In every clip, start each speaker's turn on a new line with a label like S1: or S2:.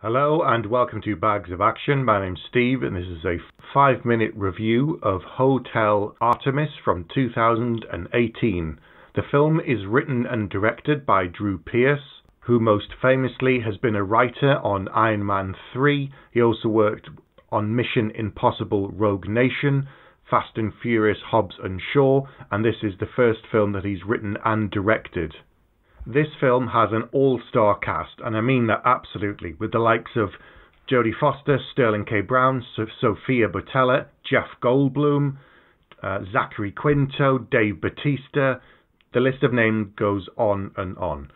S1: Hello and welcome to Bags of Action. My name's Steve and this is a 5-minute review of Hotel Artemis from 2018. The film is written and directed by Drew Pearce, who most famously has been a writer on Iron Man 3. He also worked on Mission Impossible Rogue Nation, Fast and Furious Hobbs and Shaw, and this is the first film that he's written and directed. This film has an all-star cast, and I mean that absolutely, with the likes of Jodie Foster, Sterling K. Brown, Sofia Boutella, Jeff Goldblum, Zachary Quinto, Dave Bautista. The list of names goes on and on.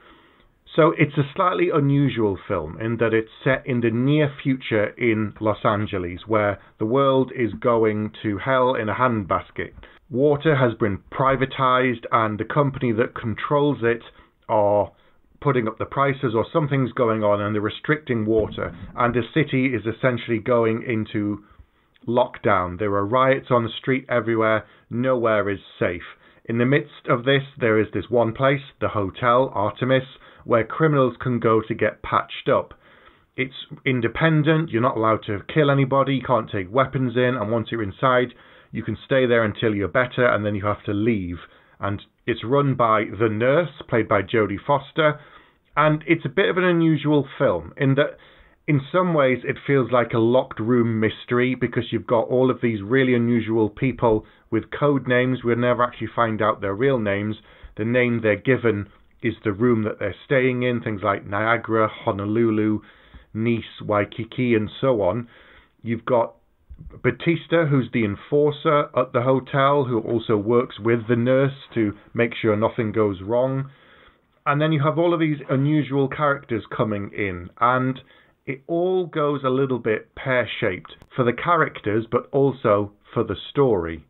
S1: So it's a slightly unusual film in that it's set in the near future in Los Angeles, where the world is going to hell in a handbasket. Water has been privatized, and the company that controls it are putting up the prices, or something's going on and they're restricting water, and the city is essentially going into lockdown. There are riots on the street everywhere. Nowhere is safe. In the midst of this, there is this one place, the Hotel Artemis, where criminals can go to get patched up. It's independent. You're not allowed to kill anybody. You can't take weapons in, and once you're inside, you can stay there until you're better, and then you have to leave. And it's run by the nurse, played by Jodie Foster, and it's a bit of an unusual film in that in some ways it feels like a locked room mystery, because you've got all of these really unusual people with code names. We'll never actually find out their real names. The name they're given is the room that they're staying in, things like Niagara, Honolulu, Nice, Waikiki, and so on. You've got Bautista, who's the enforcer at the hotel, who also works with the nurse to make sure nothing goes wrong. And then you have all of these unusual characters coming in, and it all goes a little bit pear-shaped for the characters, but also for the story.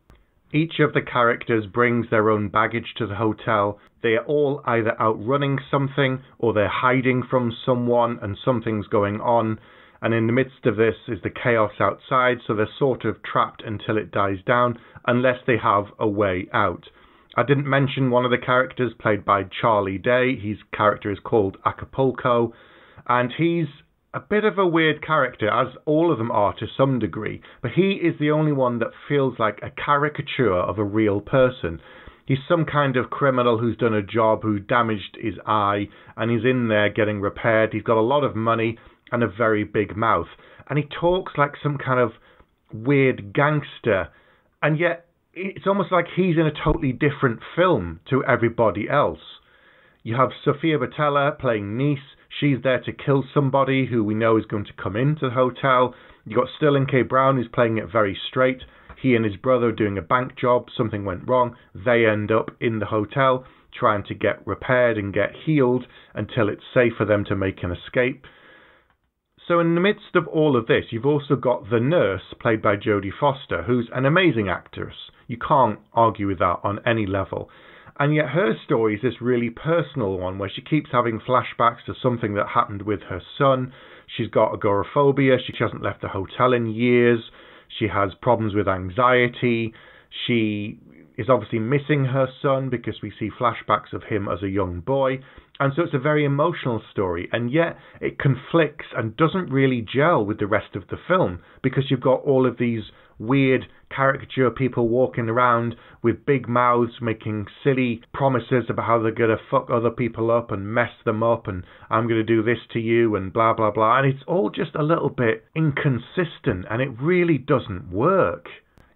S1: Each of the characters brings their own baggage to the hotel. They are all either outrunning something, or they're hiding from someone and something's going on. And in the midst of this is the chaos outside, so they're sort of trapped until it dies down, unless they have a way out. I didn't mention one of the characters, played by Charlie Day. His character is called Acapulco, and he's a bit of a weird character, as all of them are to some degree, but he is the only one that feels like a caricature of a real person. He's some kind of criminal who's done a job, who damaged his eye, and he's in there getting repaired. He's got a lot of money and a very big mouth, and he talks like some kind of weird gangster, and yet it's almost like he's in a totally different film to everybody else. You have Sofia Boutella playing Nice. She's there to kill somebody who we know is going to come into the hotel. You've got Sterling K. Brown, who's playing it very straight. He and his brother are doing a bank job. Something went wrong. They end up in the hotel trying to get repaired and get healed until it's safe for them to make an escape. So in the midst of all of this, you've also got the nurse, played by Jodie Foster, who's an amazing actress. You can't argue with that on any level. And yet her story is this really personal one, where she keeps having flashbacks to something that happened with her son. She's got agoraphobia. She hasn't left the hotel in years. She has problems with anxiety. She is obviously missing her son, because we see flashbacks of him as a young boy. And so it's a very emotional story, and yet it conflicts and doesn't really gel with the rest of the film, because you've got all of these weird caricature people walking around with big mouths, making silly promises about how they're going to fuck other people up and mess them up, and I'm going to do this to you, and blah, blah, blah. And it's all just a little bit inconsistent, and it really doesn't work.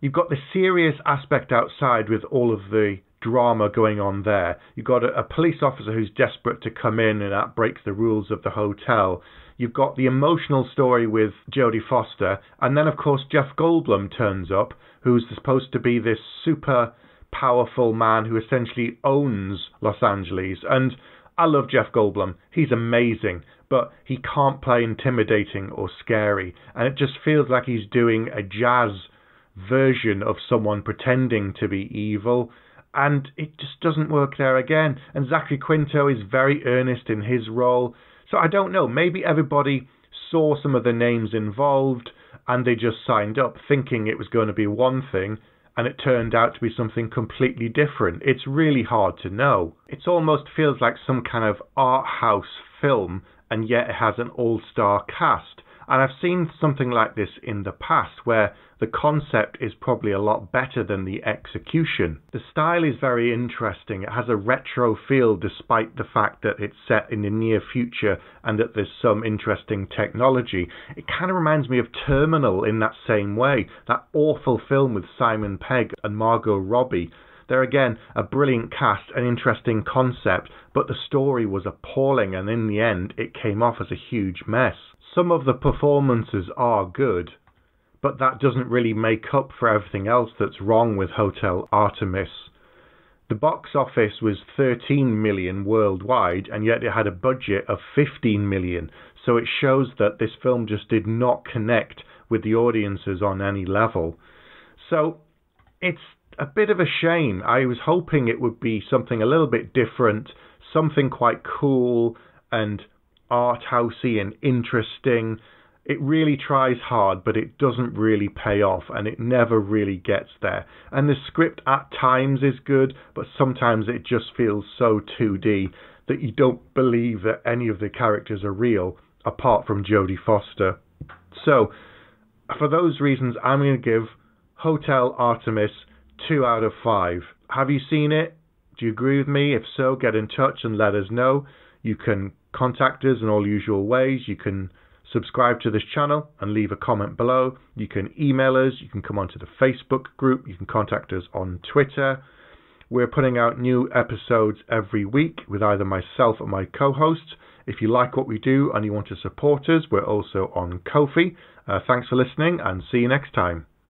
S1: You've got the serious aspect outside with all of the drama going on there. You've got a police officer who's desperate to come in, and that breaks the rules of the hotel. You've got the emotional story with Jodie Foster, and then of course Jeff Goldblum turns up, who's supposed to be this super powerful man who essentially owns Los Angeles. And I love Jeff Goldblum. He's amazing, but he can't play intimidating or scary, and it just feels like he's doing a jazz version of someone pretending to be evil. And it just doesn't work there again. And Zachary Quinto is very earnest in his role. So I don't know, maybe everybody saw some of the names involved and they just signed up thinking it was going to be one thing, and it turned out to be something completely different. It's really hard to know. It almost feels like some kind of art house film, and yet it has an all-star cast. And I've seen something like this in the past, where the concept is probably a lot better than the execution. The style is very interesting. It has a retro feel despite the fact that it's set in the near future and that there's some interesting technology. It kind of reminds me of Terminal in that same way, that awful film with Simon Pegg and Margot Robbie. There again, a brilliant cast, an interesting concept, but the story was appalling, and in the end it came off as a huge mess. Some of the performances are good, but that doesn't really make up for everything else that's wrong with Hotel Artemis. The box office was 13 million worldwide, and yet it had a budget of 15 million, so it shows that this film just did not connect with the audiences on any level. So it's a bit of a shame. I was hoping it would be something a little bit different, something quite cool and art housey and interesting. It really tries hard, but it doesn't really pay off, and it never really gets there. And the script at times is good, but sometimes it just feels so 2D that you don't believe that any of the characters are real, apart from Jodie Foster. So, for those reasons, I'm going to give Hotel Artemis 2 out of 5. Have you seen it? Do you agree with me? If so, get in touch and let us know. You can contact us in all usual ways. You can subscribe to this channel and leave a comment below. You can email us. You can come onto the Facebook group. You can contact us on Twitter. We're putting out new episodes every week with either myself or my co-hosts. If you like what we do and you want to support us, we're also on Ko-fi. Thanks for listening, and see you next time.